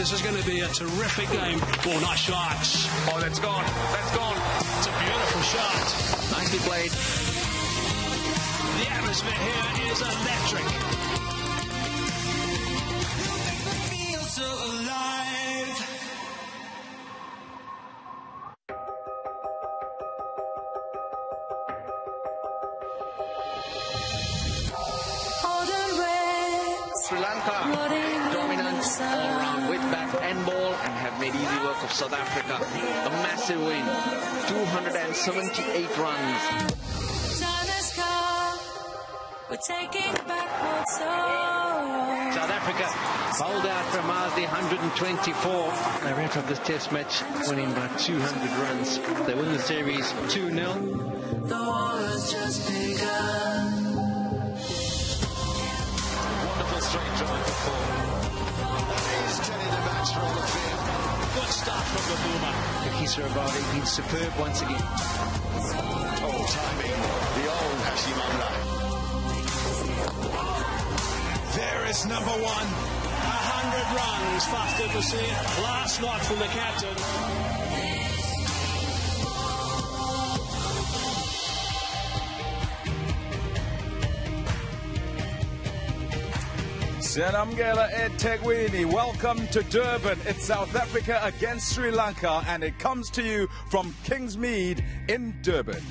This is going to be a terrific game. Oh, nice shots. Oh, that's gone. That's gone. It's a beautiful shot. Nicely played. The atmosphere here is electric. Feel so alive. Sri Lanka dominant all round with bat and ball and have made easy work of South Africa. A massive win, 278 runs. Time has come. We're taking back what's ours. South Africa bowled out from Mazdi, 124. They wrapped up this test match, winning by 200 runs. They win the series 2-0. The war has just begun. Straight drive for four. That is getting the match for all the field. Good start from the boomer. Kisra Abadi been superb once again. Oh, timing. The old Hashimamla. There is number one. 100 runs, faster to see. Last night from the captain. Senamgela Etegwini, welcome to Durban. It's South Africa against Sri Lanka, and it comes to you from Kingsmead in Durban.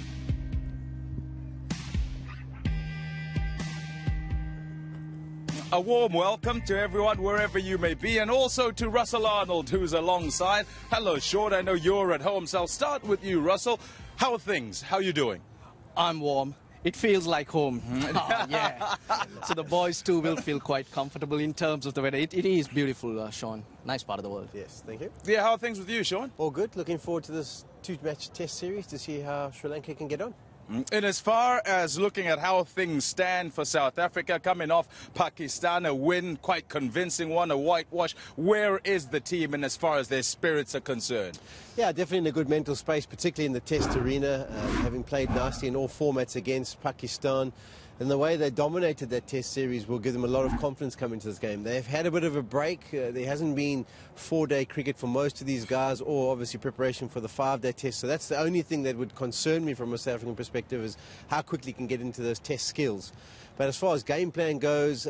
A warm welcome to everyone wherever you may be, and also to Russell Arnold, who's alongside. Hello, Sean. I know you're at home, so I'll start with you, Russell. How are things? How are you doing? I'm warm. It feels like home. Oh, yeah. So the boys too will feel quite comfortable in terms of the weather. It is beautiful, Sean. Nice part of the world. Yes, thank you. Yeah, how are things with you, Sean? All good. Looking forward to this two-match test series to see how Sri Lanka can get on. And as far as looking at how things stand for South Africa, coming off Pakistan, a win, quite convincing one, a whitewash, where is the team and as far as their spirits are concerned? Yeah, definitely in a good mental space, particularly in the test arena, having played nicely in all formats against Pakistan. And the way they dominated that test series will give them a lot of confidence coming to this game. They've had a bit of a break. There hasn't been four-day cricket for most of these guys, or obviously preparation for the five-day test. So that's the only thing that would concern me from a South African perspective, is how quickly you can get into those test skills. But as far as game plan goes,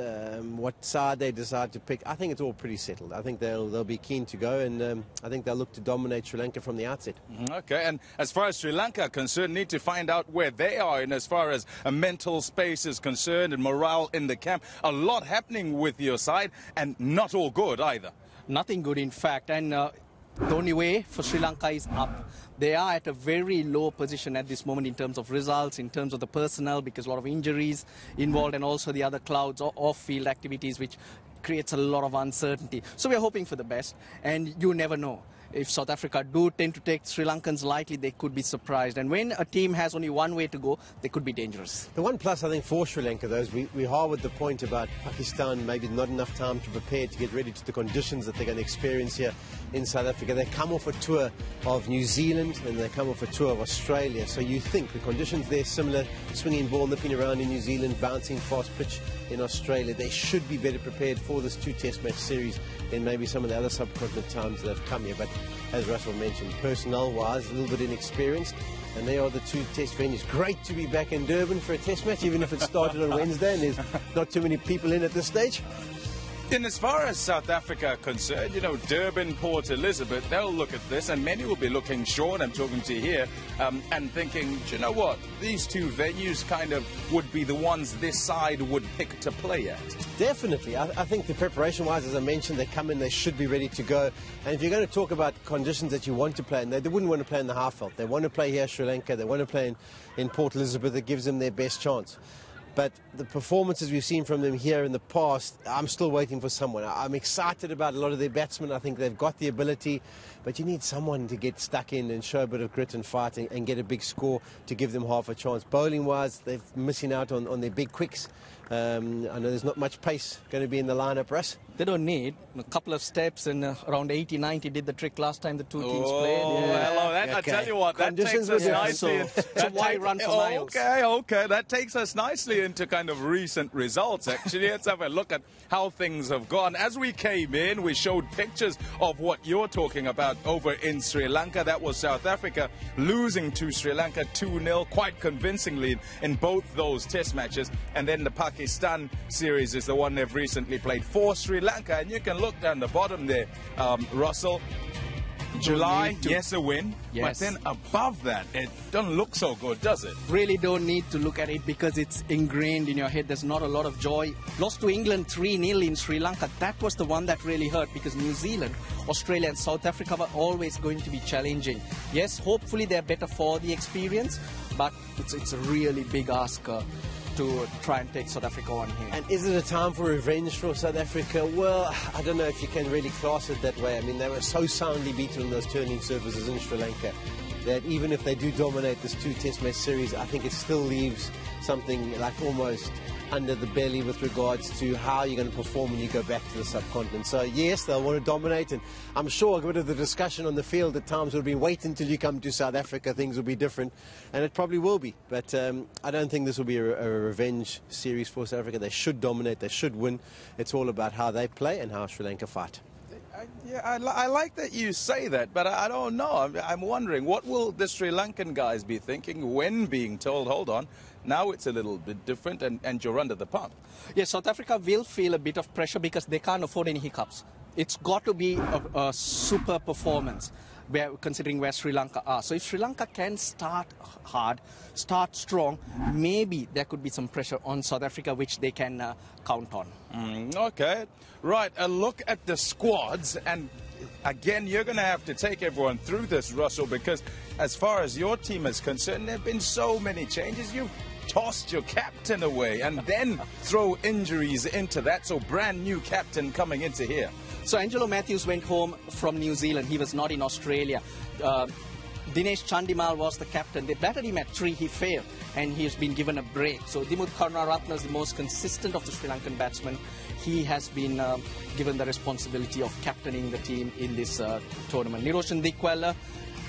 what side they decide to pick, I think it's all pretty settled. I think they'll be keen to go, and I think they'll look to dominate Sri Lanka from the outset. Okay, and as far as Sri Lanka are concerned, need to find out where they are, and as far as a mental space is concerned and morale in the camp. A lot happening with your side, and not all good either. Nothing good, in fact. And the only way for Sri Lanka is up. They are at a very low position at this moment in terms of results, in terms of the personnel, because a lot of injuries involved, and also the other clouds or off-field activities, which creates a lot of uncertainty. So we're hoping for the best, and you never know. If South Africa do tend to take Sri Lankans lightly, they could be surprised. And when a team has only one way to go, they could be dangerous. The one plus, I think, for Sri Lanka, though, is we harbored the point about Pakistan maybe not enough time to prepare to get ready to the conditions that they're going to experience here in South Africa. They come off a tour of New Zealand and they come off a tour of Australia. So you think the conditions there similar, swinging ball, nipping around in New Zealand, bouncing fast pitch in Australia. They should be better prepared for this two-test match series than maybe some of the other subcontinent times that have come here. But as Russell mentioned, personnel-wise, a little bit inexperienced, and they are the two test venues. Great to be back in Durban for a test match, even if it started on Wednesday and there's not too many people in at this stage. And as far as South Africa are concerned, you know, Durban, Port Elizabeth, they'll look at this, and many will be looking, Sean, I'm talking to you here, and thinking, do you know what, these two venues kind of would be the ones this side would pick to play at. Definitely. I think the preparation-wise, as I mentioned, they come in, they should be ready to go. And if you're going to talk about conditions that you want to play in, they wouldn't want to play in the half-felt. They want to play here, Sri Lanka, they want to play in Port Elizabeth. It gives them their best chance. But the performances we've seen from them here in the past, I'm still waiting for someone. I'm excited about a lot of their batsmen. I think they've got the ability, but you need someone to get stuck in and show a bit of grit and fight and get a big score to give them half a chance. Bowling-wise, they're missing out on their big quicks. I know there's not much pace going to be in the lineup, Russ. They don't need a couple of steps, and around 80-90 did the trick last time the two teams played. Hello. I tell you what, that takes us nicely. So why run for miles? Okay. That takes us nicely into kind of recent results, actually. Let's have a look at how things have gone. As we came in, we showed pictures of what you're talking about over in Sri Lanka. That was South Africa losing to Sri Lanka 2-0 quite convincingly in both those test matches. And then the Pakistan series is the one they've recently played for Sri Lanka. And you can look down the bottom there, Russell. July, yes, a win. Yes. But then above that, it doesn't look so good, does it? Really don't need to look at it because it's ingrained in your head. There's not a lot of joy. Lost to England 3-0 in Sri Lanka. That was the one that really hurt because New Zealand, Australia and South Africa were always going to be challenging. Yes, hopefully they're better for the experience, but it's a really big ask to try and take South Africa on here. And is it a time for revenge for South Africa? Well, I don't know if you can really class it that way. I mean, they were so soundly beaten in those turning surfaces in Sri Lanka that even if they do dominate this 2 test match series, I think it still leaves something like almost under the belly with regards to how you're going to perform when you go back to the subcontinent. So yes, they'll want to dominate, and I'm sure a bit of the discussion on the field at times will be wait until you come to South Africa, things will be different, and it probably will be. But I don't think this will be a revenge series for South Africa. They should dominate, they should win. It's all about how they play and how Sri Lanka fight. I like that you say that, but I don't know. I'm wondering, what will the Sri Lankan guys be thinking when being told, hold on, now it's a little bit different and you're under the pump? Yes, South Africa will feel a bit of pressure because they can't afford any hiccups. It's got to be a super performance, considering where Sri Lanka are. So if Sri Lanka can start hard, start strong, maybe there could be some pressure on South Africa, which they can count on. Okay. Right, a look at the squads, and again, you're going to have to take everyone through this, Russell, because as far as your team is concerned, there have been so many changes. You've tossed your captain away and then throw injuries into that, so brand new captain coming into here. So Angelo Matthews went home from New Zealand. He was not in Australia. Dinesh Chandimal was the captain. They batted him at 3. He failed, and he's been given a break. So Dimuth Karunaratne is the most consistent of the Sri Lankan batsmen. He has been given the responsibility of captaining the team in this tournament. Niroshan Dikwella,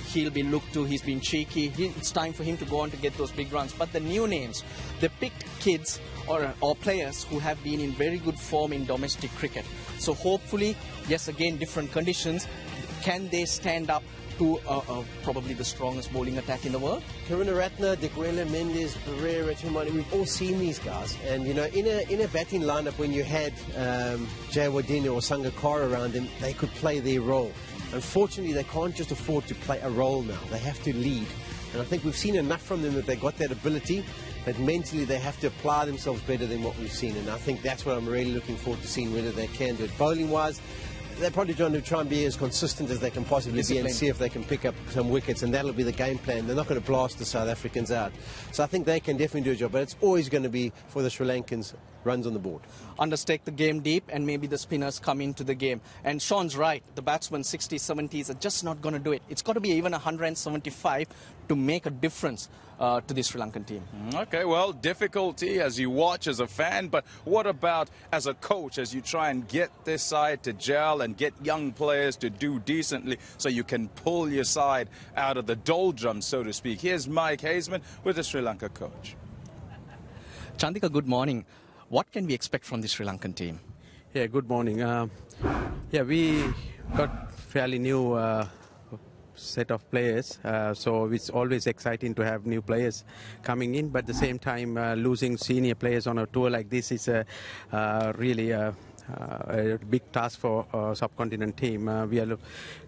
he'll be looked to. He's been cheeky. It's time for him to go on to get those big runs. But the new names, they picked kids or players who have been in very good form in domestic cricket. So hopefully, yes, again, different conditions. Can they stand up to probably the strongest bowling attack in the world? Karunaratne, Dikwella, Mendes, Pereira, Tumani, we've all seen these guys. And, you know, in a batting lineup, when you had Jayawadena or Sangakkara around them, they could play their role. Unfortunately, they can't just afford to play a role now. They have to lead. And I think we've seen enough from them that they got that ability, but mentally they have to apply themselves better than what we've seen. And I think that's what I'm really looking forward to seeing, whether they can do it. Bowling-wise, they're probably trying to try and be as consistent as they can possibly be and see if they can pick up some wickets, and that'll be the game plan. They're not going to blast the South Africans out. So I think they can definitely do a job, but it's always going to be for the Sri Lankans runs on the board. Understake the game deep, and maybe the spinners come into the game. And Sean's right, the batsmen 60s, 70s are just not going to do it. It's got to be even 175 to make a difference to the Sri Lankan team. Okay, well, difficulty as you watch as a fan, but what about as a coach, as you try and get this side to gel and get young players to do decently so you can pull your side out of the doldrums, so to speak? Here's Mike Hazeman with the Sri Lanka coach. Chandika, good morning. What can we expect from the Sri Lankan team? Yeah, good morning. Yeah, we got fairly new set of players, so it's always exciting to have new players coming in, but at the same time losing senior players on a tour like this is really a big task for our subcontinent team.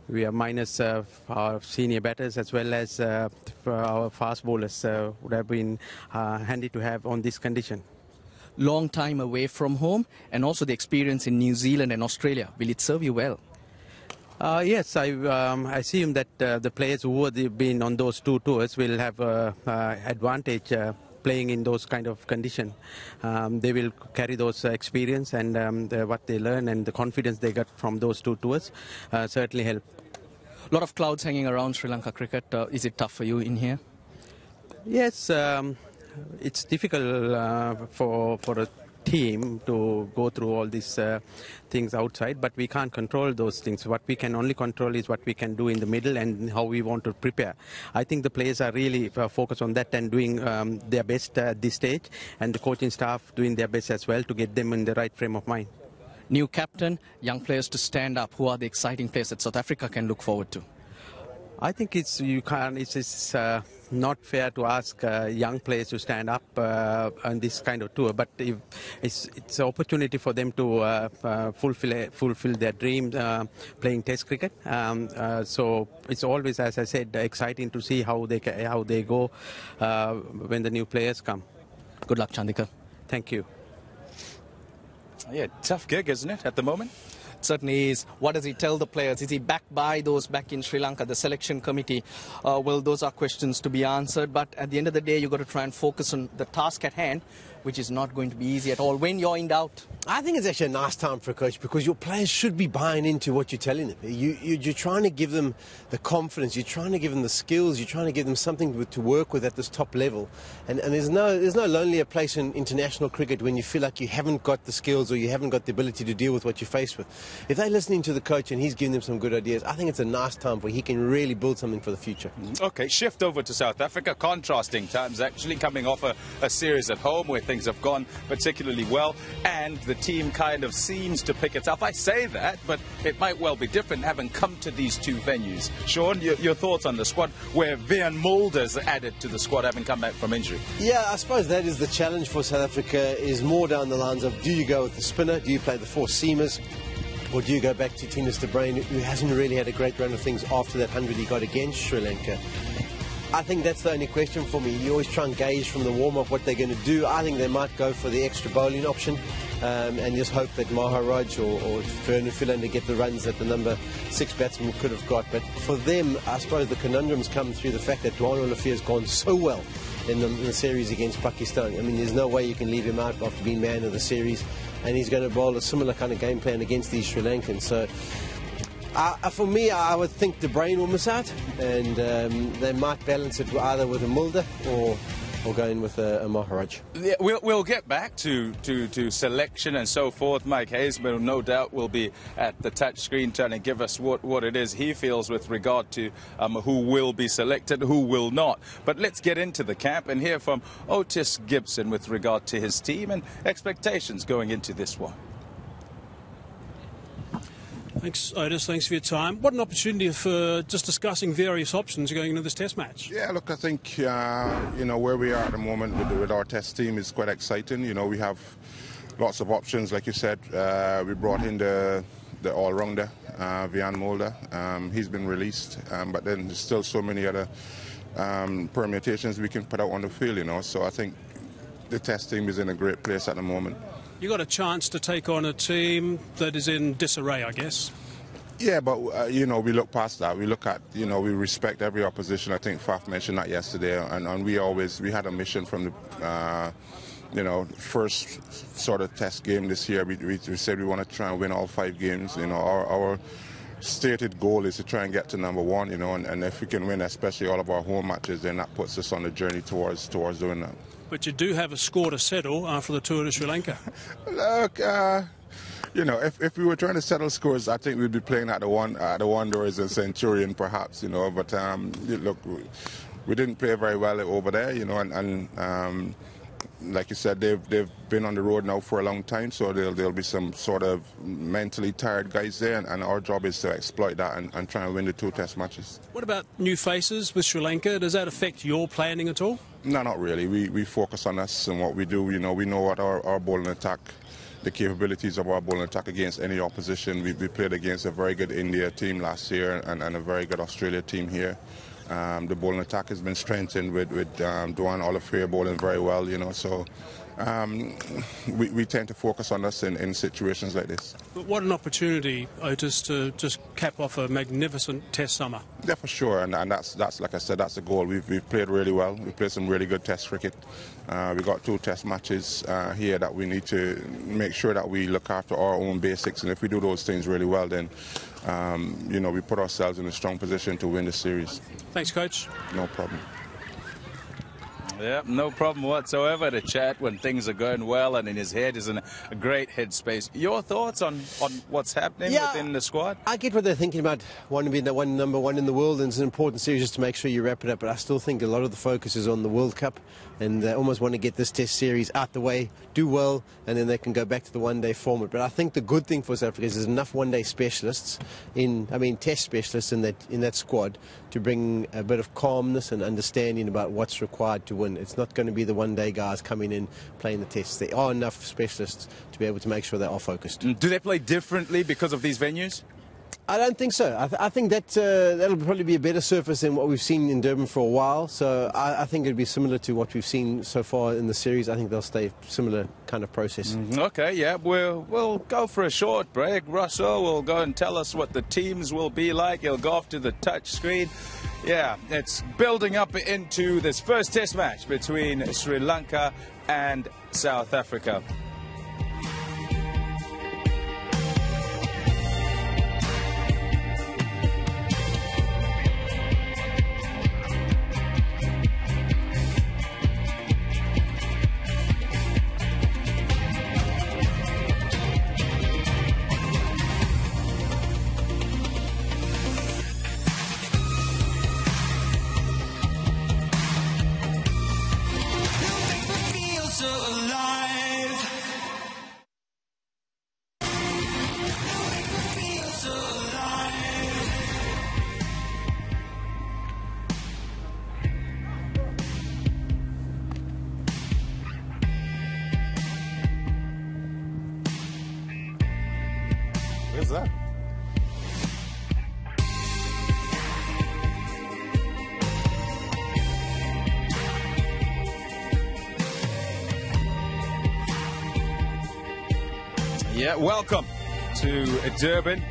We are minus our senior batters as well as our fast bowlers would have been handy to have on this condition. Long time away from home, and also the experience in New Zealand and Australia. Will it serve you well? Yes, I assume that the players who have been on those 2 tours will have advantage playing in those kind of conditions. They will carry those experience and what they learn and the confidence they got from those 2 tours certainly help. A lot of clouds hanging around Sri Lanka cricket. Is it tough for you in here? Yes, it's difficult for a team to go through all these things outside, but we can't control those things. What we can only control is what we can do in the middle and how we want to prepare. I think the players are really focused on that and doing their best at this stage, and the coaching staff doing their best as well to get them in the right frame of mind. New captain, young players to stand up. Who are the exciting players that South Africa can look forward to? I think it's not fair to ask young players to stand up on this kind of tour, but if it's an opportunity for them to fulfill their dream playing Test cricket. So it's always, as I said, exciting to see how they go when the new players come. Good luck, Chandika. Thank you. Yeah, tough gig, isn't it, at the moment? Certainly is. What does he tell the players? Is he backed by those back in Sri Lanka, the selection committee? Well, those are questions to be answered. But at the end of the day, you've got to try and focus on the task at hand, which is not going to be easy at all. When you're in doubt, I think it's actually a nice time for a coach because your players should be buying into what you're telling them. You're trying to give them the confidence, you're trying to give them the skills, you're trying to give them something to work with at this top level. And there's no lonelier place in international cricket when you feel like you haven't got the skills or you haven't got the ability to deal with what you're faced with. If they're listening to the coach and he's giving them some good ideas, I think it's a nice time where he can really build something for the future. Okay, shift over to South Africa. Contrasting times, actually, coming off a series at home where things have gone particularly well, and the team kind of seems to pick itself. I say that, but it might well be different having come to these two venues. Sean, your thoughts on the squad, where Van Mulder's added to the squad having come back from injury? Yeah, I suppose that is the challenge for South Africa, is more down the lines of, do you go with the spinner, do you play the four seamers, or do you go back to Durban, who hasn't really had a great run of things after that 100 he got against Sri Lanka? I think that's the only question for me. You always try and gauge from the warm-up what they're going to do. I think they might go for the extra bowling option and just hope that Maharaj or Vernon Philander get the runs that the number 6 batsman could have got. But for them, I suppose the conundrums come through the fact that Dwan Olafia has gone so well in the series against Pakistan. I mean, there's no way you can leave him out after being man of the series, and he's going to bowl a similar kind of game plan against these Sri Lankans. So for me, I would think the brain will miss out, and they might balance it either with a Mulder or go in with a Maharaj. Yeah, we'll get back to selection and so forth. Mike Haysman, no doubt, will be at the touch screen trying to give us what it is he feels with regard to who will be selected, who will not. But let's get into the camp and hear from Otis Gibson with regard to his team and expectations going into this one. Thanks, Otis. Thanks for your time. What an opportunity for just discussing various options going into this Test match. Yeah, look, I think, where we are at the moment with our Test team is quite exciting. You know, we have lots of options. Like you said, we brought in the all-rounder, Van Mulder. He's been released, but then there's still so many other permutations we can put out on the field, you know. So I think the Test team is in a great place at the moment. You got a chance to take on a team that is in disarray, I guess. Yeah, but, we look past that. We look at, we respect every opposition. I think Faf mentioned that yesterday. And we had a mission from the, first sort of Test game this year. We said we want to try and win all 5 games. You know, our stated goal is to try and get to number 1, and if we can win, especially all of our home matches, then that puts us on the journey towards doing that. But you do have a score to settle after the tour to Sri Lanka. Look, if we were trying to settle scores, I think we'd be playing at the Wanderers and Centurion, perhaps, But look, we didn't play very well over there, and like you said, they've been on the road now for a long time, so there'll be some sort of mentally tired guys there, and our job is to exploit that and try and win the 2 Test matches. What about new faces with Sri Lanka? Does that affect your planning at all? No, not really. We focus on us and what we do. We know what our bowling attack, the capabilities of our bowling attack against any opposition. We played against a very good India team last year and a very good Australia team here. The bowling attack has been strengthened with Dwan Olafia bowling very well, so we tend to focus on us in situations like this. But what an opportunity, Otis, to just cap off a magnificent Test summer. Yeah, for sure, and that's like I said, that's the goal. We've played really well. We played some really good Test cricket. We got 2 Test matches here that we need to make sure that we look after our own basics, and if we do those things really well, then we put ourselves in a strong position to win the series. Thanks, Coach. No problem. Yeah, no problem whatsoever to chat when things are going well and in his head is in a great headspace. Your thoughts on what's happening within the squad? I get what they're thinking about wanting to be number one in the world, and it's an important series just to make sure you wrap it up. But I still think a lot of the focus is on the World Cup, and they almost want to get this Test series out the way, do well, and then they can go back to the one-day format. But I think the good thing for South Africa is there's enough one-day specialists Test specialists in that squad to bring a bit of calmness and understanding about what's required to win. It's not going to be the one-day guys coming in playing the Tests. There are enough specialists to be able to make sure they are focused. Do they play differently because of these venues? I don't think so. I think that that'll probably be a better surface than what we've seen in Durban for a while. So I think it'll be similar to what we've seen so far in the series. I think they'll stay similar kind of process. Okay, yeah, we'll go for a short break. Russell will go and tell us what the teams will be like. He'll go off to the touch screen. Yeah, it's building up into this first Test match between Sri Lanka and South Africa. Where's that? Yeah, welcome to Durban,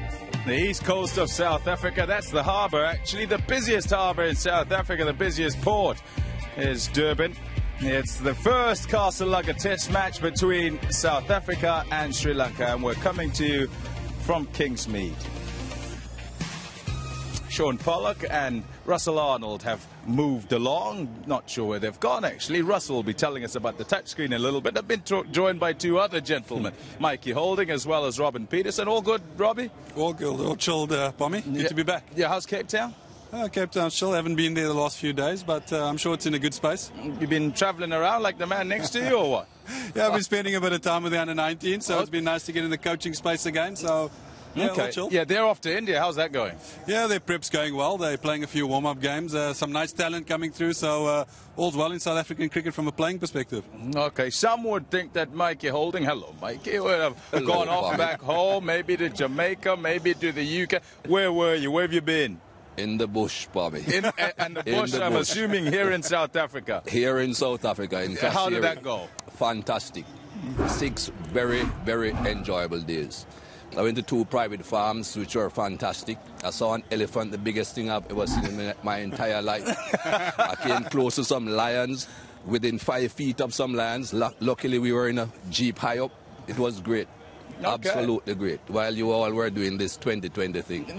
the east coast of South Africa. That's the harbour, actually, the busiest harbour in South Africa, the busiest port is Durban. It's the first Castle-Lugga Test match between South Africa and Sri Lanka, and we're coming to you from Kingsmead. Sean Pollock and Russell Arnold have moved along. Not sure where they've gone, actually. Russell will be telling us about the touchscreen in a little bit. I've been joined by two other gentlemen, Mikey Holding as well as Robin Peterson. All good, Robbie? All good, all chilled, Pommy. Good to be back. Yeah, how's Cape Town? Cape Town chill. Haven't been there the last few days, but I'm sure it's in a good space. You've been travelling around like the man next to you, or what? Yeah, I've been spending a bit of time with the under-19, so it's been nice to get in the coaching space again. So, yeah, okay. all chill. Yeah, they're off to India. How's that going? Yeah, their prep's going well. They're playing a few warm-up games. Some nice talent coming through, so all's well in South African cricket from a playing perspective. Okay, some would think that Mikey Holding, hello Mikey, would have gone off back home, maybe to Jamaica, maybe to the UK. Where were you? Where have you been? In the bush, Bobby. And the bush, I'm assuming, here in South Africa. Here in South Africa. In How did that go? Fantastic. 6 very, very enjoyable days. I went to 2 private farms, which were fantastic. I saw an elephant, the biggest thing I've ever seen in my entire life. I came close to some lions, within 5 feet of some lions. Luckily, we were in a jeep high up. It was great. Okay. Absolutely great. While you all were doing this 2020 thing. We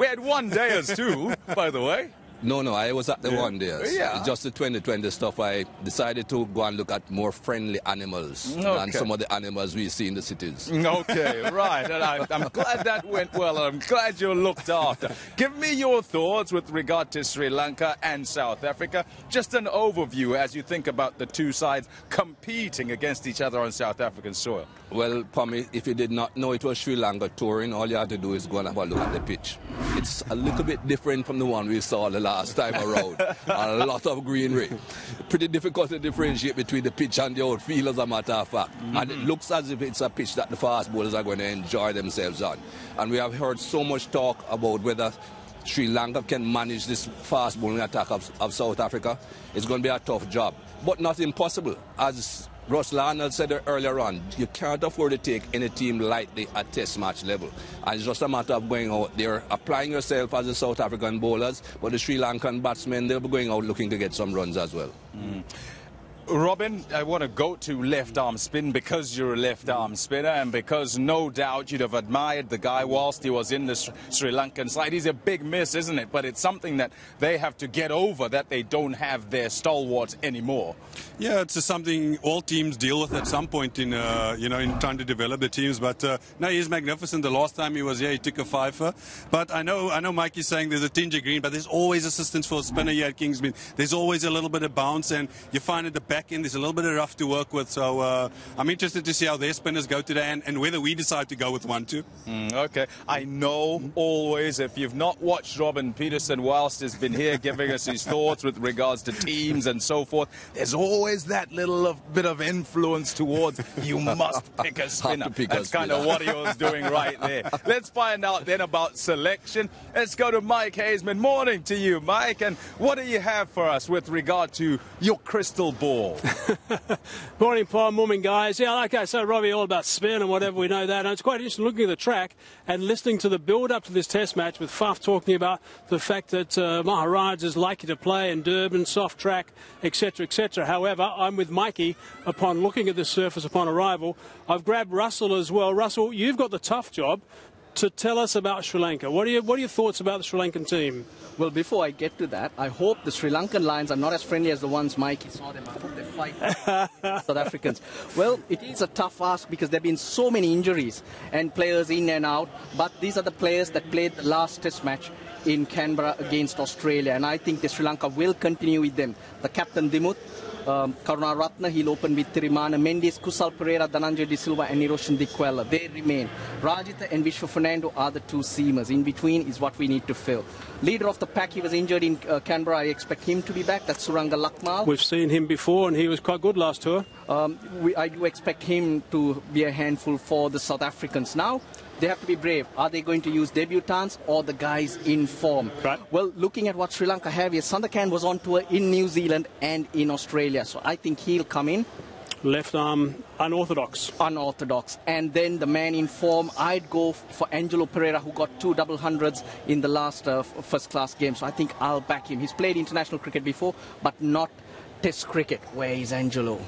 had one dayers too, by the way. No, I was at the one day. Yeah. Just the 2020 stuff. I decided to go and look at more friendly animals than some of the animals we see in the cities. Okay, right. And I'm glad that went well. I'm glad you looked after. Give me your thoughts with regard to Sri Lanka and South Africa. Just an overview as you think about the two sides competing against each other on South African soil. Well, Pommy, if you did not know it was Sri Lanka touring, all you had to do is go and have a look at the pitch. It's a little bit different from the one we saw the last time around. A lot of greenery. Pretty difficult to differentiate between the pitch and the outfield, as a matter of fact. And it looks as if it's a pitch that the fast bowlers are going to enjoy themselves on. And we have heard so much talk about whether Sri Lanka can manage this fast bowling attack of South Africa. It's going to be a tough job, but not impossible. As Russell Arnold said earlier on, you can't afford to take any team lightly at Test match level. And it's just a matter of going out there, applying yourself as the South African bowlers, but the Sri Lankan batsmen, they'll be going out looking to get some runs as well. Robin, I want to go to left-arm spin because you're a left-arm spinner and because no doubt you'd have admired the guy whilst he was in the Sri Lankan side. He's a big miss, isn't it? But it's something that they have to get over, that they don't have their stalwarts anymore. Yeah, it's something all teams deal with at some point in, in trying to develop the teams. But no, he's magnificent. The last time he was here, he took a fifer. But I know Mike is saying there's a tinge of green, but there's always assistance for a spinner here at Kingsmead. There's always a little bit of bounce, and you find at the back end there's a little bit of rough to work with. So I'm interested to see how their spinners go today and whether we decide to go with one too. Okay. I know always, if you've not watched Robin Peterson whilst he's been here giving us his thoughts with regards to teams and so forth, there's always that little bit of influence towards you must pick a spinner. That's kind of what he was doing right there. Let's find out then about selection. Let's go to Mike Hazeman. Morning to you, Mike. And what do you have for us with regard to your crystal ball? Morning, Paul. Morning, guys. Yeah, like I said, Robbie, all about spin and whatever, we know that. And it's quite interesting looking at the track and listening to the build-up to this test match with Faf talking about the fact that Maharaj is likely to play in Durban, soft track, etc., etc. However, I'm with Mikey upon looking at this surface upon arrival. I've grabbed Russell as well. Russell, you've got the tough job to tell us about Sri Lanka. What are your thoughts about the Sri Lankan team? Well, before I get to that, I hope the Sri Lankan Lions are not as friendly as the ones Mikey saw them. I hope they fight South Africans. Well, it is a tough ask because there have been so many injuries and players in and out. But these are the players that played the last test match in Canberra against Australia. And I think the Sri Lanka will continue with them. The captain, Dimuth, Karunaratne, he'll open with Tirimana Mendes, Kusal Pereira, Dhananjay De Silva and Niroshan Dikwella. They remain. Rajitha and Vishwa Fernando are the two seamers. In between is what we need to fill. Leader of the pack, he was injured in Canberra. I expect him to be back. That's Suranga Lakmal. We've seen him before and he was quite good last tour. I do expect him to be a handful for the South Africans. Now, they have to be brave. Are they going to use debutants or the guys in form? Right. Well, looking at what Sri Lanka have here, Sandakan was on tour in New Zealand and in Australia. So I think he'll come in. Left arm, unorthodox. Unorthodox. And then the man in form, I'd go for Angelo Pereira, who got 2 double hundreds in the last first-class game. So I think I'll back him. He's played international cricket before, but not Test cricket. Where is Angelo?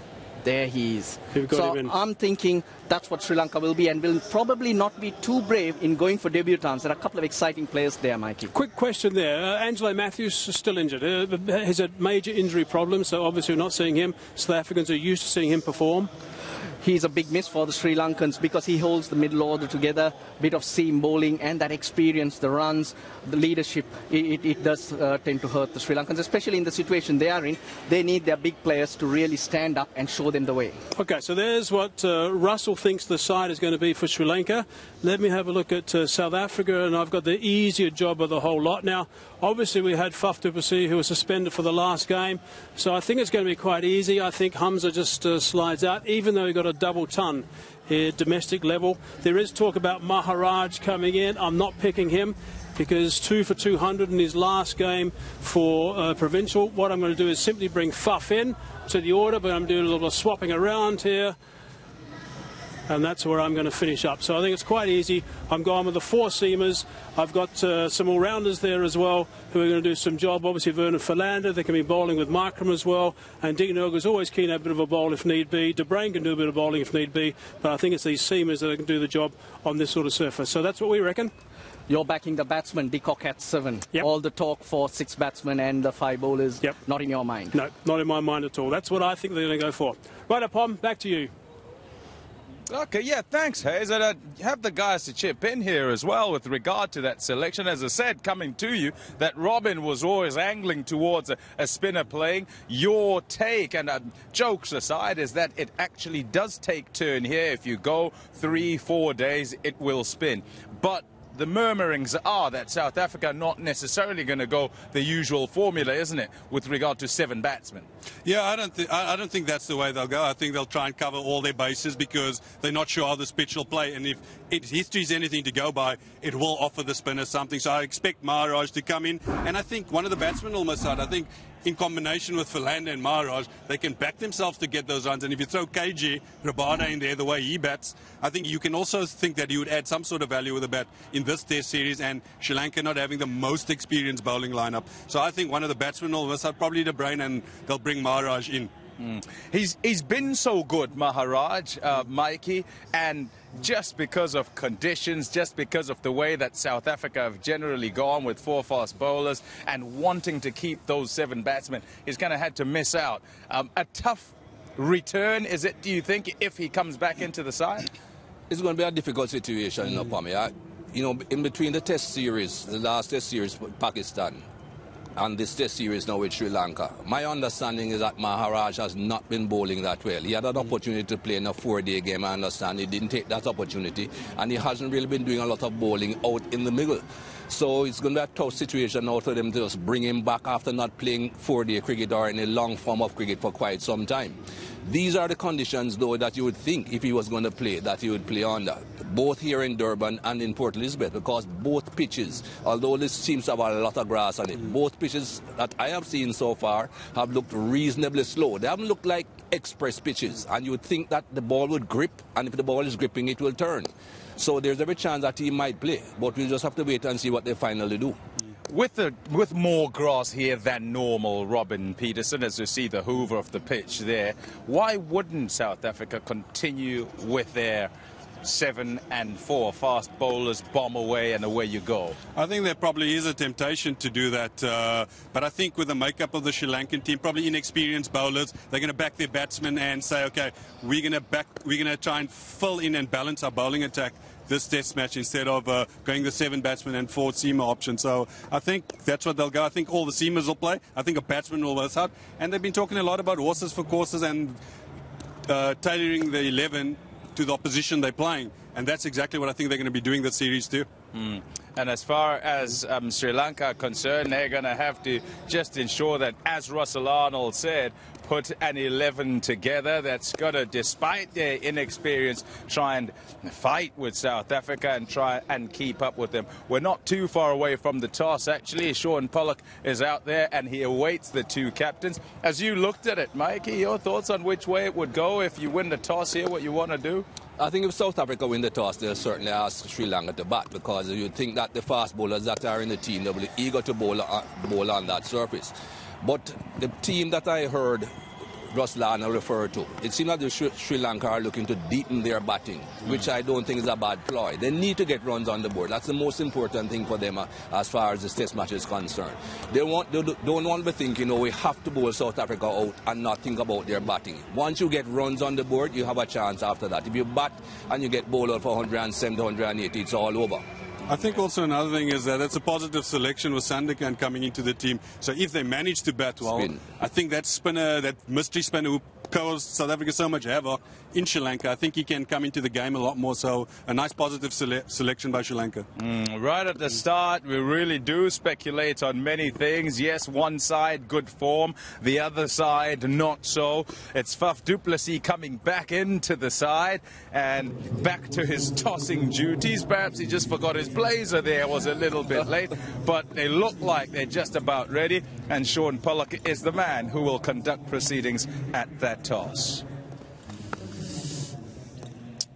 There he is. So I'm thinking that's what Sri Lanka will be and will probably not be too brave in going for debutants. There are a couple of exciting players there, Mikey. Quick question there. Angelo Matthews is still injured. Has a major injury problem, so obviously we're not seeing him. South Africans are used to seeing him perform. He's a big miss for the Sri Lankans because he holds the middle order together, bit of seam bowling and that experience, the runs, the leadership, it does tend to hurt the Sri Lankans, especially in the situation they are in. They need their big players to really stand up and show them the way. Okay, so there's what Russell thinks the side is going to be for Sri Lanka. Let me have a look at South Africa, and I've got the easier job of the whole lot. Now, obviously we had Faf du Plessis, who was suspended for the last game, so I think it's going to be quite easy. I think Hamza just slides out, even though he got a double ton here, domestic level. There is talk about Maharaj coming in. I'm not picking him because 2 for 200 in his last game for provincial. What I'm going to do is simply bring Faf in to the order, but I'm doing a little bit of swapping around here. And that's where I'm going to finish up. So I think it's quite easy. I'm going with the 4 seamers. I've got some all-rounders there as well who are going to do some job. Obviously, Vernon Philander, they can be bowling with Markram as well. And Dean Urg is always keen to have a bit of a bowl if need be. De Bruyn can do a bit of bowling if need be. But I think it's these seamers that can do the job on this sort of surface. So that's what we reckon. You're backing the batsman, De Kock at 7. Yep. All the talk for 6 batsmen and the 5 bowlers, not in your mind. No, not in my mind at all. That's what I think they're going to go for. Right up, Pom, back to you. Okay, yeah, thanks, Hayes. And I have the guys to chip in here as well with regard to that selection. As I said, coming to you, that Robin was always angling towards a spinner playing. Your take, and jokes aside, is that it actually does take turn here. If you go 3-4 days, it will spin. But the murmurings are that South Africa are not necessarily going to go the usual formula, isn't it, with regard to 7 batsmen? Yeah, I don't think that's the way they'll go. I think they'll try and cover all their bases because they're not sure how this pitch will play. And if history is anything to go by, it will offer the spinners something. So I expect Maharaj to come in. And I think one of the batsmen almost out. I think in combination with Philander and Maharaj, they can back themselves to get those runs. And if you throw KG Rabada in there the way he bats, I think you can also think that he would add some sort of value with a bat in this Test series, and Sri Lanka not having the most experienced bowling lineup. So I think one of the batsmen will miss out, probably De Bruyn, and they'll bring Maharaj in. He's been so good, Maharaj, Mikey, and just because of conditions, just because of the way that South Africa have generally gone with 4 fast bowlers and wanting to keep those 7 batsmen, he's going to have to miss out. A tough return, is it, do you think, if he comes back into the side? It's going to be a difficult situation, Pami. You know, in between the test series, the last test series with Pakistan, and this test series now with Sri Lanka, my understanding is that Maharaj has not been bowling that well. He had an opportunity to play in a 4-day game, I understand. He didn't take that opportunity, and he hasn't really been doing a lot of bowling out in the middle. So it's going to be a tough situation now for them to just bring him back after not playing 4-day cricket or in a long form of cricket for quite some time. These are the conditions, though, that you would think if he was going to play, that he would play under, both here in Durban and in Port Elizabeth, because both pitches, although this seems to have a lot of grass on it, both pitches that I have seen so far have looked reasonably slow. They haven't looked like express pitches, and you would think that the ball would grip, and if the ball is gripping, it will turn. So there's every chance that he might play, but we'll just have to wait and see what they finally do. With more grass here than normal, Robin Peterson, as you see the hoover of the pitch there, why wouldn't South Africa continue with their 7 and 4 fast bowlers, bomb away and away you go? I think there probably is a temptation to do that, but I think with the makeup of the Sri Lankan team, probably inexperienced bowlers, they're going to back their batsmen and say, okay, we're going to try and fill in and balance our bowling attack this test match instead of going the 7 batsmen and 4 seamer option. So I think that's what they'll go. I think all the seamers will play. I think a batsman will work out. And they've been talking a lot about horses for courses and tailoring the 11 to the opposition they're playing. And that's exactly what I think they're going to be doing this series too. And as far as Sri Lanka are concerned, they're going to have to just ensure that, as Russell Arnold said, put an 11 together that's got to, despite their inexperience, try and fight with South Africa and try and keep up with them. We're not too far away from the toss, actually. Sean Pollock is out there and he awaits the 2 captains. As you looked at it, Mikey, your thoughts on which way it would go if you win the toss here, what you want to do? I think if South Africa win the toss, they'll certainly ask Sri Lanka to bat, because you'd think that the fast bowlers that are in the team, they'll be eager to bowl on that surface. But the team that I heard Russell Arnold referred to, it seems that the Sri Lanka are looking to deepen their batting, which I don't think is a bad ploy. They need to get runs on the board. That's the most important thing for them as far as this test match is concerned. They don't want to be thinking, we have to bowl South Africa out and not think about their batting. Once you get runs on the board, you have a chance after that. If you bat and you get bowled out for 170, 180, it's all over. I think also another thing is that it's a positive selection with Sandakan coming into the team. So if they manage to bat well, I think that spinner, that mystery spinner who caused South Africa so much havoc in Sri Lanka, I think he can come into the game a lot more. So a nice positive selection by Sri Lanka. Right at the start, we really do speculate on many things. Yes, one side, good form. The other side, not so. It's Faf du Plessis coming back into the side and back to his tossing duties. Perhaps he just forgot his blazer there, was a little bit late, but they look like they're just about ready, and Sean Pollock is the man who will conduct proceedings at that toss.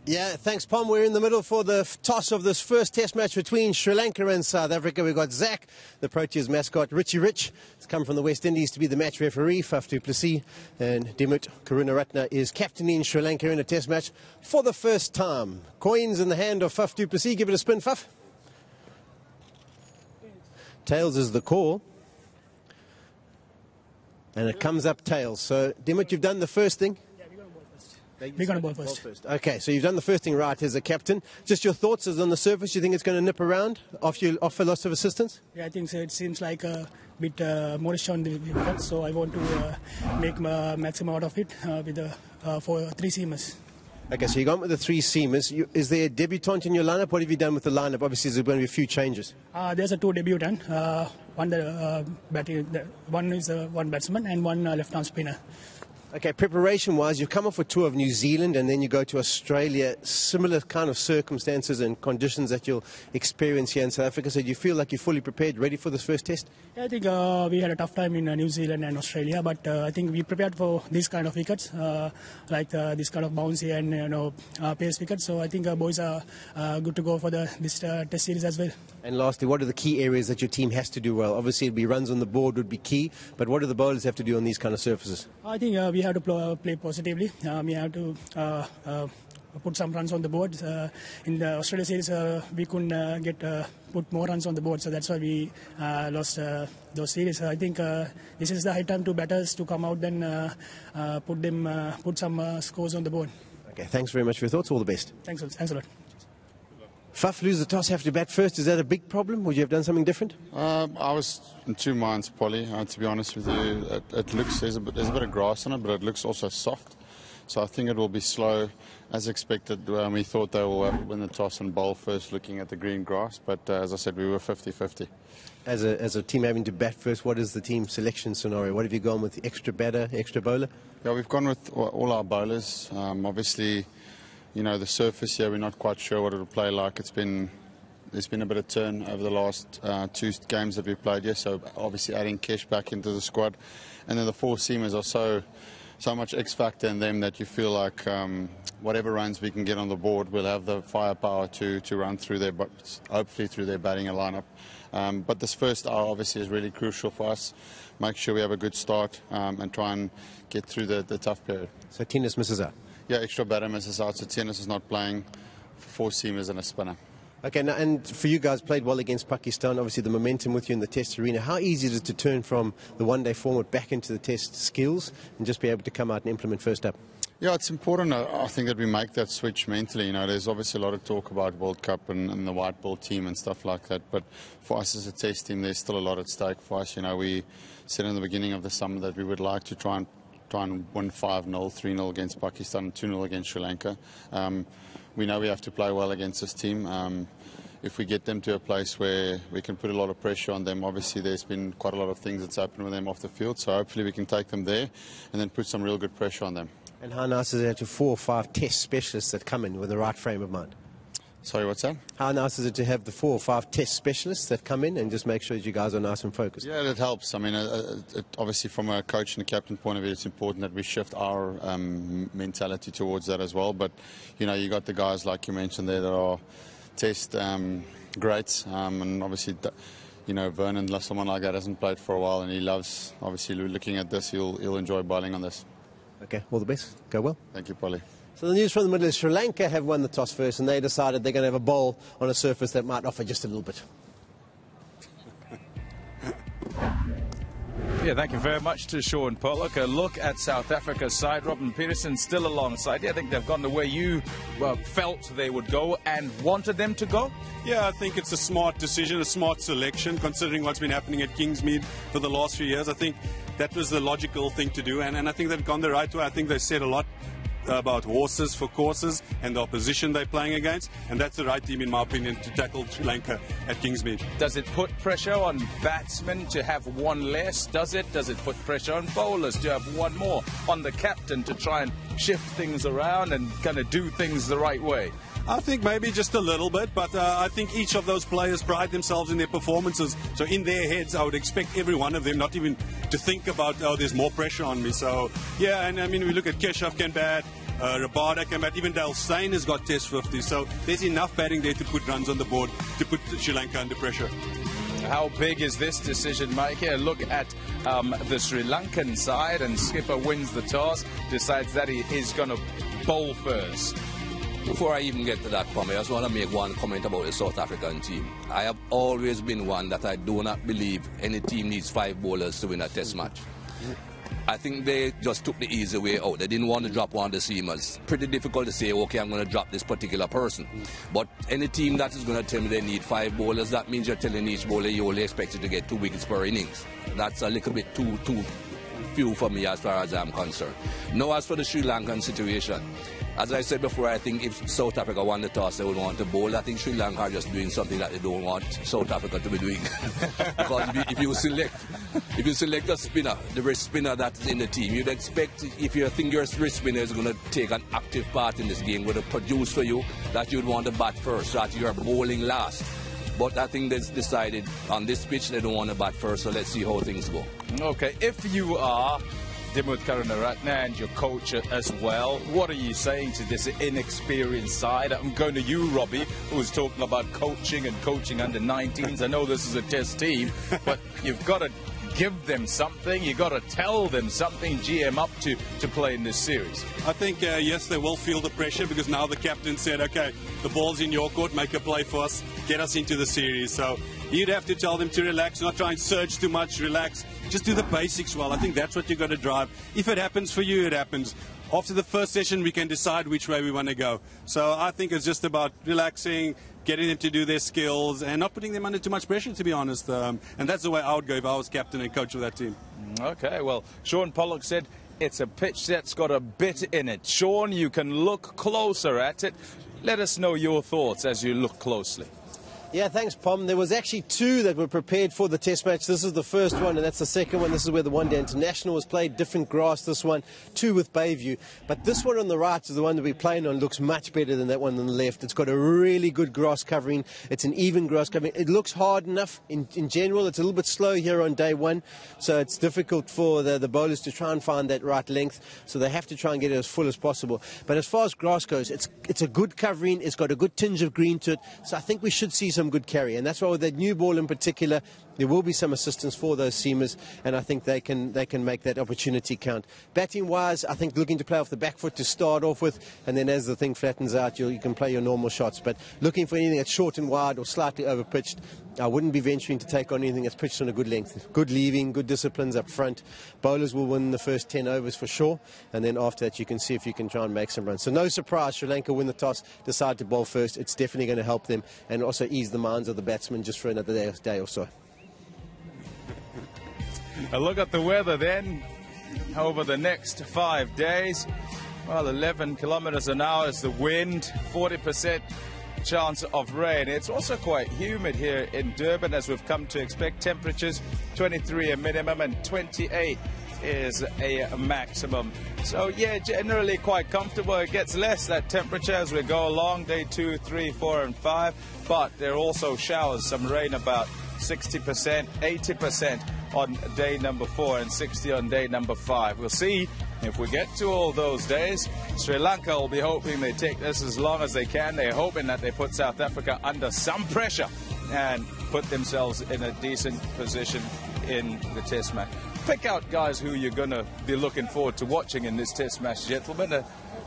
Yeah, thanks, Pom. We're in the middle for the toss of this first test match between Sri Lanka and South Africa. We've got Zach, the Proteas mascot, Richie Rich. He's come from the West Indies to be the match referee, Faf du Plessis, and Dimut Karunaratne is captaining Sri Lanka in a test match for the first time. Coins in the hand of Faf du Plessis. Give it a spin, Faf. Tails is the call. And it comes up tails. So, Dimut, you've done the first thing. We're going to bowl first. Okay, so you've done the first thing right as a captain. Just your thoughts as on the surface, you think it's going to nip around after you offer lots of assistance? Yeah, I think so. It seems like a bit modest on the wicket, so I want to make maximum out of it with for 3 seamers. Okay, so you've gone with the 3 seamers. Is there a debutant in your lineup? What have you done with the lineup? Obviously, there's going to be a few changes. There's a 2 debutant. One is one batsman and one left-arm spinner. Okay, preparation-wise, you've come off a tour of New Zealand and then you go to Australia, similar kind of circumstances and conditions that you'll experience here in South Africa. So do you feel like you're fully prepared, ready for this first test? Yeah, I think we had a tough time in New Zealand and Australia, but I think we prepared for these kind of wickets, like this kind of bouncy and pace wickets. So I think our boys are good to go for this test series as well. And lastly, what are the key areas that your team has to do well? Obviously, it'd be runs on the board would be key, but what do the bowlers have to do on these kind of surfaces? I think we we have to play positively. We have to put some runs on the board. In the Australia series, we couldn't put more runs on the board, so that's why we lost those series. I think this is the high time to batters to come out and put some scores on the board. Okay, thanks very much for your thoughts. All the best. Thanks a lot. Faf lose the toss, have to bat first. Is that a big problem? Would you have done something different? I was in two minds, Polly. To be honest with you, it looks there's a bit of grass on it, but it looks also soft. So I think it will be slow, as expected. We thought they will win the toss and bowl first, looking at the green grass. But as I said, we were 50-50. As a team having to bat first, what is the team selection scenario? What have you gone with? The extra batter, extra bowler? Yeah, we've gone with all our bowlers. Obviously, you know, the surface here, we're not quite sure what it'll play like. There's been a bit of turn over the last two games that we've played here, so obviously adding Kesh back into the squad. And then the four seamers are so much X factor in them that you feel like whatever runs we can get on the board, we'll have the firepower to run through their, hopefully through their batting lineup. But this first hour obviously is really crucial for us. Make sure we have a good start and try and get through the tough period. So Tennis misses out? Yeah, extra batter misses out, so Tennis is not playing for four seamers and a spinner. Okay, now, and for you guys, played well against Pakistan, obviously the momentum with you in the test arena. How easy is it to turn from the one-day format back into the test skills and just be able to come out and implement first up? Yeah, it's important, I think, that we make that switch mentally. You know, there's obviously a lot of talk about World Cup and the white ball team and stuff like that, but for us as a test team, there's still a lot at stake for us. You know, we said in the beginning of the summer that we would like to try and win 5-0, 3-0 against Pakistan, and 2-0 against Sri Lanka. We know we have to play well against this team. If we get them to a place where we can put a lot of pressure on them, obviously there's been quite a lot of things that's happened with them off the field, so hopefully we can take them there and then put some real good pressure on them. And how nice is it to 4 or 5 test specialists that come in with the right frame of mind? Sorry, what's that? How nice is it to have the 4 or 5 test specialists that come in and just make sure that you guys are nice and focused? Yeah, that helps. I mean, obviously from a coach and a captain point of view, it's important that we shift our mentality towards that as well. But, you know, you got the guys like you mentioned there that are test greats. And obviously, you know, Vernon, someone like that, hasn't played for a while and he loves, obviously, looking at this. He'll enjoy bowling on this. Okay, all the best. Go well. Thank you, Polly. So the news from the middle is Sri Lanka have won the toss first and they decided they're going to have a bowl on a surface that might offer just a little bit. Yeah, thank you very much to Sean Pollock. A look at South Africa's side. Robin Peterson still alongside. Yeah, I think they've gone the way you felt they would go and wanted them to go. Yeah, I think it's a smart decision, a smart selection, considering what's been happening at Kingsmead for the last few years. I think that was the logical thing to do, and I think they've gone the right way. I think they said a lot about horses for courses and the opposition they're playing against, and that's the right team, in my opinion, to tackle Sri Lanka at Kingsmead. Does it put pressure on batsmen to have one less? Does it put pressure on bowlers to have one more? On the captain to try and shift things around and kind of do things the right way? I think maybe just a little bit, but I think each of those players pride themselves in their performances. So in their heads, I would expect every one of them not even to think about, oh, there's more pressure on me. So, yeah, and I mean, we look at Keshav can bat, Rabada can bat, even Dale Steyn has got test 50. So there's enough batting there to put runs on the board, to put Sri Lanka under pressure. How big is this decision, Mike? Here, look at the Sri Lankan side, and skipper wins the toss, decides that he is going to bowl first. Before I even get to that comment, I just want to make one comment about the South African team. I have always been one that I do not believe any team needs 5 bowlers to win a test match. I think they just took the easy way out. They didn't want to drop one of the seamers. Pretty difficult to say, okay, I'm going to drop this particular person. But any team that is going to tell me they need 5 bowlers, that means you're telling each bowler you only expect to get 2 wickets per innings. That's a little bit too few for me as far as I'm concerned. Now, as for the Sri Lankan situation, as I said before, I think if South Africa won the toss, they would want to bowl. I think Sri Lanka are just doing something that they don't want South Africa to be doing. Because if you select a spinner, the wrist spinner that's in the team, you'd expect, if you think your wrist spinner is going to take an active part in this game, going to produce for you, that you'd want to bat first, that you're bowling last. But I think they've decided on this pitch they don't want to bat first, so let's see how things go. Okay, if you are Dimuth Karunaratne and your coach as well, what are you saying to this inexperienced side? I'm going to you, Robbie, who was talking about coaching and coaching under 19s. I know this is a test team, but you've got to give them something. You got to tell them something, GM up to play in this series. I think, yes, they will feel the pressure because now the captain said, okay, the ball's in your court, make a play for us, get us into the series. So you'd have to tell them to relax, not try and surge too much, relax. Just do the basics well. I think that's what you've got to drive. If it happens for you, it happens. After the first session, we can decide which way we want to go. So I think it's just about relaxing, getting them to do their skills, and not putting them under too much pressure, to be honest. And that's the way I would go if I was captain and coach of that team. Okay, well, Sean Pollock said it's a pitch that's got a bit in it. Sean, you can look closer at it. Let us know your thoughts as you look closely. Yeah, thanks, Pom. There was actually two that were prepared for the test match. This is the first one, and that's the second one. This is where the one-day international was played. Different grass, this one. Two with Bayview. But this one on the right is the one that we're playing on. Looks much better than that one on the left. It's got a really good grass covering. It's an even grass covering. It looks hard enough in general. It's a little bit slow here on day one, so it's difficult for the bowlers to try and find that right length. So they have to try and get it as full as possible. But as far as grass goes, it's a good covering. It's got a good tinge of green to it. So I think we should see some good carry, and that's why with that new ball in particular, there will be some assistance for those seamers, and I think they can make that opportunity count. Batting wise, I think looking to play off the back foot to start off with, and then as the thing flattens out, you can play your normal shots. But looking for anything that's short and wide or slightly over pitched, I wouldn't be venturing to take on anything that's pitched on a good length. Good leaving, good disciplines up front. Bowlers will win the first 10 overs for sure, and then after that you can see if you can try and make some runs. So no surprise, Sri Lanka win the toss, decide to bowl first. It's definitely going to help them and also ease the minds of the batsmen just for another day or so. A look at the weather then over the next 5 days. Well, 11 kilometers an hour is the wind, 40% chance of rain. It's also quite humid here in Durban, as we've come to expect. Temperatures 23 a minimum and 28 is a maximum. So yeah, generally quite comfortable. It gets less, that temperature, as we go along, day 2, 3, 4 and 5. But there are also showers, some rain, about 60%, 80% on day number 4 and 60 on day number 5. We'll see if we get to all those days. Sri Lanka will be hoping they take this as long as they can. They're hoping that they put South Africa under some pressure and put themselves in a decent position in the test match. Pick out, guys, who you're going to be looking forward to watching in this test match, gentlemen.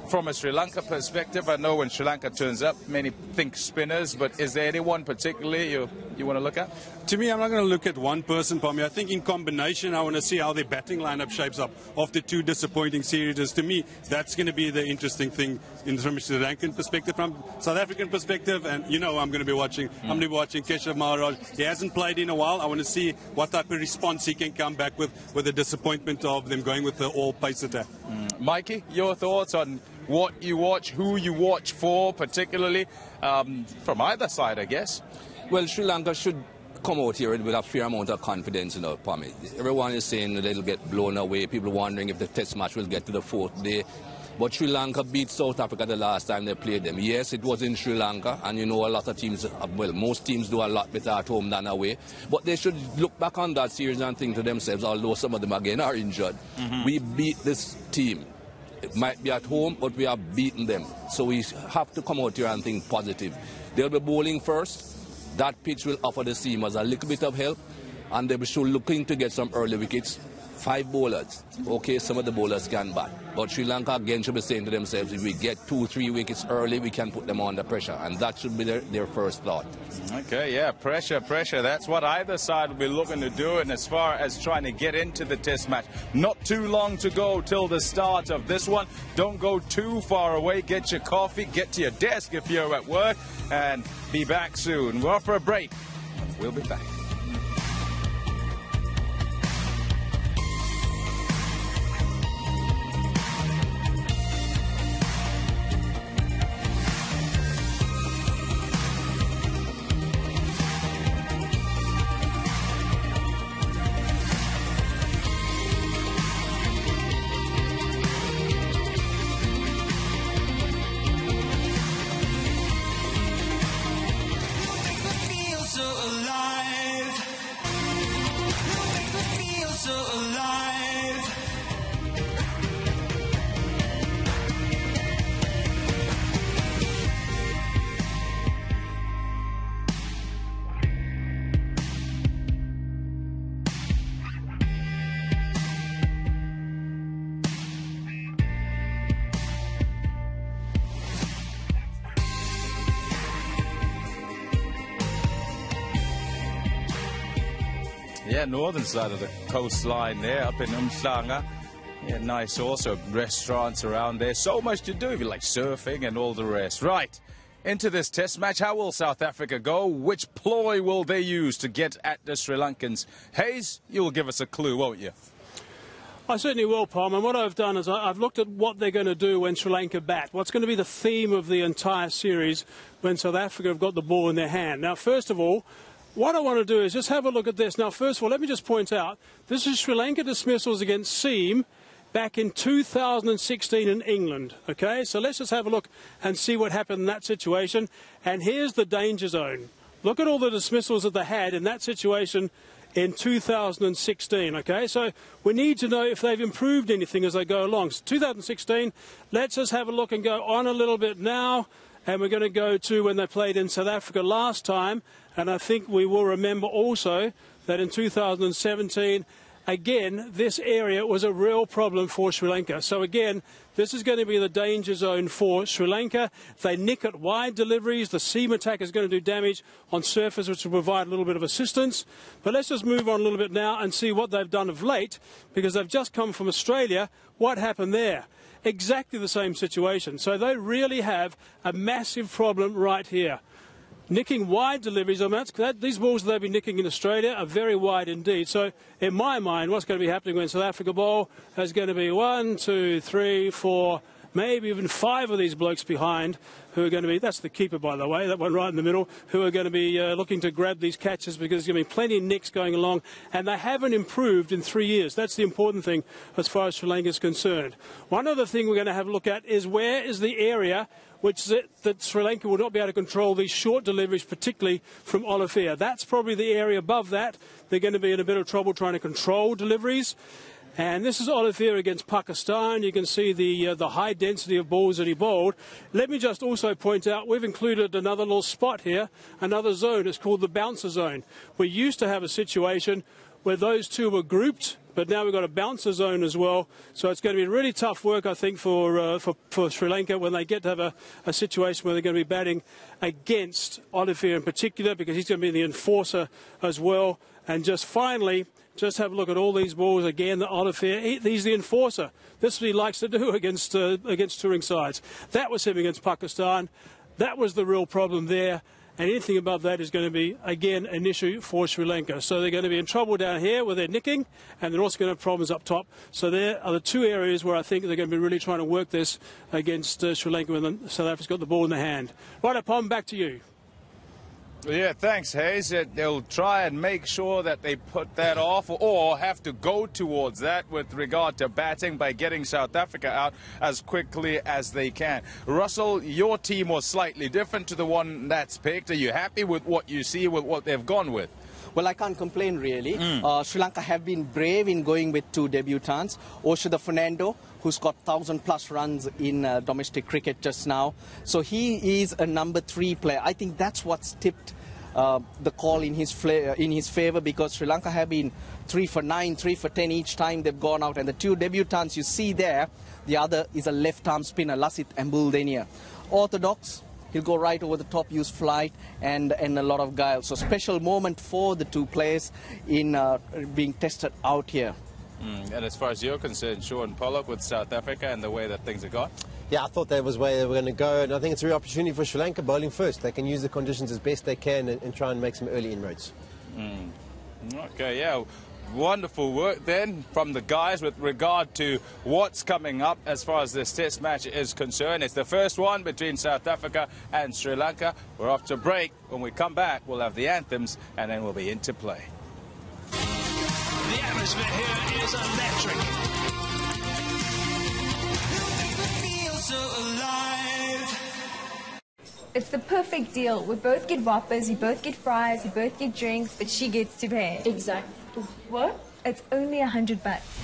From a Sri Lanka perspective, I know when Sri Lanka turns up, many think spinners, but is there anyone particularly you want to look at? To me, I'm not going to look at one person, Pommy. I think in combination, I want to see how their batting lineup shapes up after 2 disappointing series. To me, that's going to be the interesting thing from a Sri Lankan perspective. From South African perspective, and you know I'm going to be watching. I'm going to be watching Keshav Maharaj. He hasn't played in a while. I want to see what type of response he can come back with the disappointment of them going with the all-pace attack. Mikey, your thoughts on what you watch, who you watch for, particularly from either side, I guess? Well, Sri Lanka should come out here with a fair amount of confidence, Pommy. Everyone is saying they'll get blown away. People wondering if the test match will get to the 4th day. But Sri Lanka beat South Africa the last time they played them. Yes, it was in Sri Lanka, and a lot of teams, well, most teams do a lot better at home than away. But they should look back on that series and think to themselves, although some of them again are injured, we beat this team. It might be at home, but we have beaten them. So we have to come out here and think positive. They'll be bowling first. That pitch will offer the seamers a little bit of help, and they'll be sure looking to get some early wickets. 5 bowlers. Okay, some of the bowlers can bat. But Sri Lanka again should be saying to themselves, if we get 2, 3 wickets early, we can put them under pressure. And that should be their first thought. Okay, yeah, pressure. That's what either side will be looking to do. And as far as trying to get into the test match, not too long to go till the start of this one. Don't go too far away. Get your coffee, get to your desk if you're at work, and be back soon. We're off for a break. We'll be back. Feel so alive. Yeah, northern side of the coastline there, up in Umhlanga. Yeah, nice also restaurants around there. So much to do if you like surfing and all the rest. Right, into this test match, how will South Africa go? Which ploy will they use to get at the Sri Lankans? Hayes, you'll give us a clue, won't you? I certainly will, Palm. And what I've done is I've looked at what they're going to do when Sri Lanka bat. What's going to be the theme of the entire series when South Africa have got the ball in their hand. Now, first of all, what I want to do is just have a look at this. Now, first of all, let me just point out, this is Sri Lanka dismissals against Seam back in 2016 in England. Okay, so let's just have a look and see what happened in that situation. And here's the danger zone. Look at all the dismissals that they had in that situation in 2016, okay? So we need to know if they've improved anything as they go along. So 2016, let's just have a look and go on a little bit now, and we're going to go to when they played in South Africa last time, and I think we will remember also that in 2017, again, this area was a real problem for Sri Lanka. So again, this is going to be the danger zone for Sri Lanka. If they nick at wide deliveries, the seam attack is going to do damage on surface, which will provide a little bit of assistance. But let's just move on a little bit now and see what they've done of late, because they've just come from Australia. What happened there? Exactly the same situation. So they really have a massive problem right here. Nicking wide deliveries, I mean, these balls that they've been nicking in Australia are very wide indeed. So, in my mind, what's going to be happening when South Africa bowl is going to be 1, 2, 3, 4, maybe even 5 of these blokes behind who are going to be, that's the keeper, by the way, that one right in the middle, who are going to be looking to grab these catches because there's going to be plenty of nicks going along, and they haven't improved in 3 years. That's the important thing as far as Sri Lanka is concerned. One other thing we're going to have a look at is where is the area that Sri Lanka will not be able to control these short deliveries, particularly from Olafia. That's probably the area above that. They're going to be in a bit of trouble trying to control deliveries. And this is Olafia against Pakistan. You can see the high density of balls that he bowled. Let me just also point out, we've included another little spot here, another zone. It's called the bouncer zone. We used to have a situation where those two were grouped, but now we've got a bouncer zone as well. So it's going to be really tough work, I think, for Sri Lanka when they get to have a situation where they're going to be batting against Olafia in particular, because he's going to be the enforcer as well. And just finally, just have a look at all these balls again. The Olafia, he's the enforcer. This is what he likes to do against touring sides. That was him against Pakistan. That was the real problem there. And anything above that is going to be, again, an issue for Sri Lanka. So they're going to be in trouble down here where they're nicking, and they're also going to have problems up top. So there are the two areas where I think they're going to be really trying to work this against Sri Lanka when South Africa's got the ball in the hand. Right, Pom, back to you. Yeah, thanks, Hayes. They'll try and make sure that they put that off or have to go towards that with regard to batting by getting South Africa out as quickly as they can. Russell, your team was slightly different to the one that's picked. Are you happy with what you see, with what they've gone with? Well, I can't complain, really. Sri Lanka have been brave in going with 2 debutants. Oshida Fernando, who's got 1,000+ runs in domestic cricket just now. So he is a number 3 player. I think that's what's tipped the call in his favour, because Sri Lanka have been 3 for 9, 3 for 10 each time they've gone out. And the 2 debutants you see there, the other is a left-arm spinner, Lasith Ambuldenia. Orthodox. He'll go right over the top, use flight and a lot of guile. So special moment for the 2 players in being tested out here. And as far as you're concerned, Sean Pollock with South Africa and the way that things have gone? Yeah, I thought that was where they were going to go, and I think it's a real opportunity for Sri Lanka bowling first. They can use the conditions as best they can and try and make some early inroads. Okay, yeah. Wonderful work then from the guys with regard to what's coming up as far as this test match is concerned. It's the first one between South Africa and Sri Lanka. We're off to break. When we come back, we'll have the anthems and then we'll be into play. The atmosphere here is electric. It's the perfect deal. We both get whoppers, we both get fries, we both get drinks, but she gets to pay. Exactly. What? It's only $100.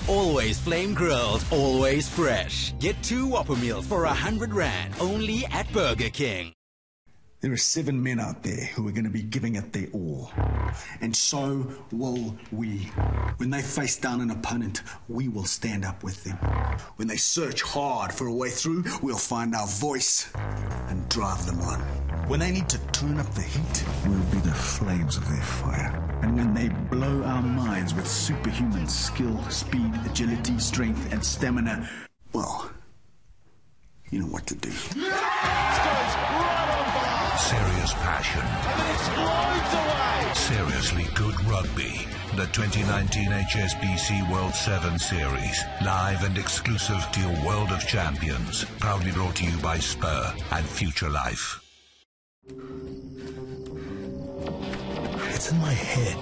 Always flame grilled, always fresh. Get 2 Whopper meals for R100, only at Burger King. There are 7 men out there who are going to be giving it their all. And so will we. When they face down an opponent, we will stand up with them. When they search hard for a way through, we'll find our voice and drive them on. When they need to turn up the heat, we'll be the flames of their fire. And when they blow our minds with superhuman skill, speed, agility, strength, and stamina, well, you know what to do. Serious passion. Seriously good rugby. The 2019 HSBC World 7 Series. Live and exclusive to your World of Champions. Proudly brought to you by Spur and Future Life. It's in my head,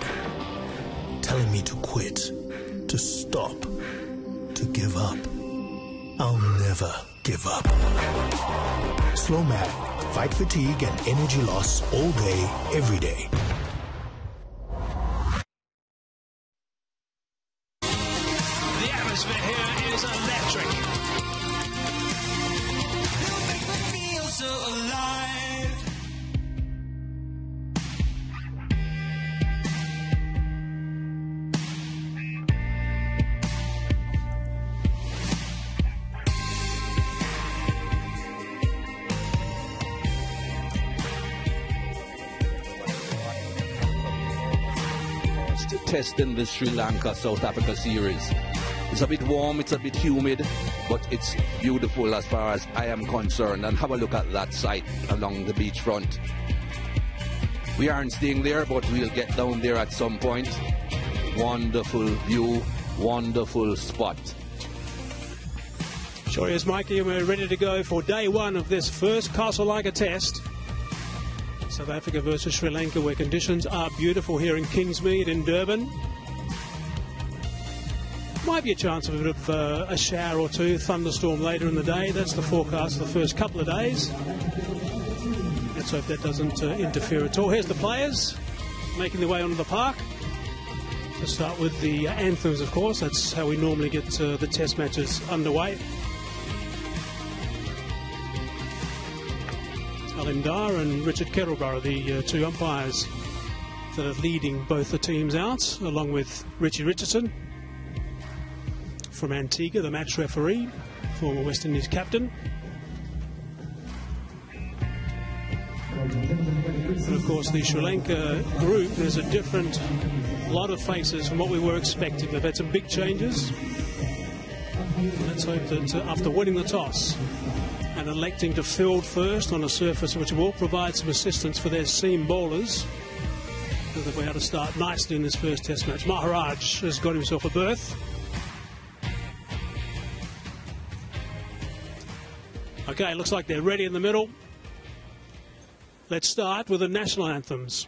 telling me to quit, to stop, to give up. I'll never give up. Slow Mag, fight fatigue and energy loss all day, every day. The atmosphere here is electric. You make me feel so alive. Testing the Sri Lanka-South Africa series. It's a bit warm, it's a bit humid, but it's beautiful as far as I am concerned. And have a look at that site along the beachfront. We aren't staying there, but we'll get down there at some point. Wonderful view, wonderful spot. Sure is, Mikey, and we're ready to go for day one of this first Castle-Lanka test. South Africa versus Sri Lanka, where conditions are beautiful here in Kingsmead in Durban. Might be a chance of a bit of a shower or two, thunderstorm later in the day. That's the forecast for the first couple of days. Let's hope that doesn't interfere at all. Here's the players making their way onto the park. Let's start with the anthems, of course. That's how we normally get the test matches underway. Alim Dar and Richard Kettleborough, the two umpires that are leading both the teams out, along with Richie Richardson from Antigua, the match referee, former West Indies captain. And of course the Sri Lanka group, there's a different lot of faces from what we were expecting. They've had some big changes. Let's hope that after winning the toss and electing to field first on a surface which will provide some assistance for their seam bowlers, that they'll be able to start nicely in this first test match. Maharaj has got himself a berth. Okay, looks like they're ready in the middle. Let's start with the national anthems.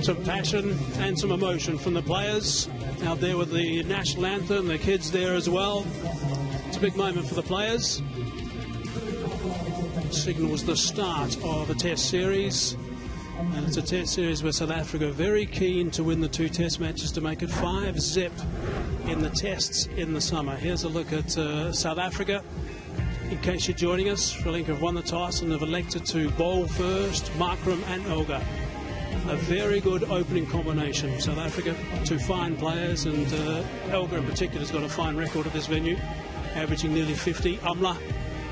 Some passion and some emotion from the players out there with the national anthem, the kids there as well. It's a big moment for the players. Signals the start of a test series. And it's a test series where South Africa are very keen to win the 2 test matches to make it 5-zip in the tests in the summer. Here's a look at South Africa. In case you're joining us, Sri Lanka have won the toss and have elected to bowl first. Markram and Elgar. A very good opening combination. South Africa, 2 fine players, and Elgar in particular has got a fine record at this venue, averaging nearly 50. Amla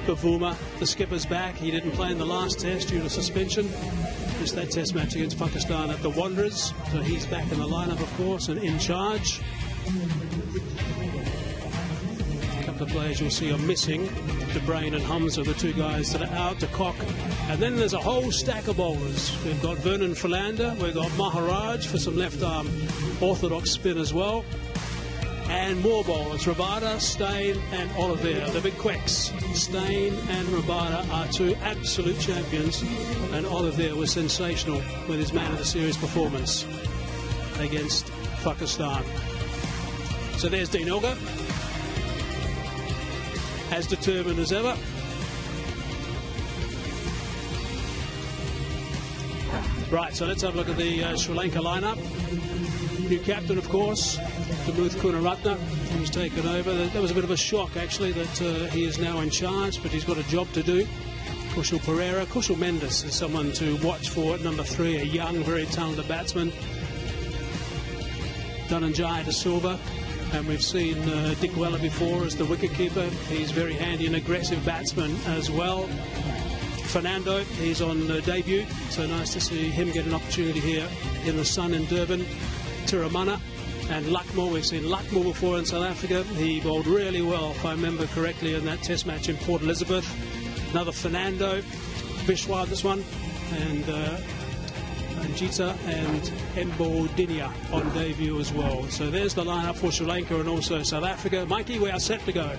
Bavuma, the skipper's back. He didn't play in the last test due to suspension. Missed that test match against Pakistan at the Wanderers. So he's back in the lineup, of course, and in charge. A couple of players you'll see are missing. De Bruyne and Hamza, the 2 guys that are out. De Kock. And then there's a whole stack of bowlers. We've got Vernon Philander. We've got Maharaj for some left-arm orthodox spin as well. And more bowlers, Rabada, Steyn and Olivier, the big quicks. Steyn and Rabada are 2 absolute champions, and Olivier was sensational with his man of the series performance against Pakistan. So there's Dean Elgar, as determined as ever. Right, so let's have a look at the Sri Lanka lineup. New captain, of course, Damuth Kunaratne, who's taken over. That was a bit of a shock, actually, that he is now in charge, but he's got a job to do. Kushal Pereira. Kushal Mendes is someone to watch for at number 3, a young, very talented batsman. Dhananjaya De Silva. And we've seen Dick Weller before as the wicketkeeper. He's very handy and aggressive batsman as well. Fernando, he's on debut, so nice to see him get an opportunity here in the sun in Durban. Tiramana and Luckmore, we've seen Luckmore before in South Africa. He bowled really well, if I remember correctly, in that test match in Port Elizabeth. Another Fernando, Vishwa this one, and Jita and Embo Dinia on debut as well. So there's the lineup for Sri Lanka and also South Africa. Mikey, we are set to go.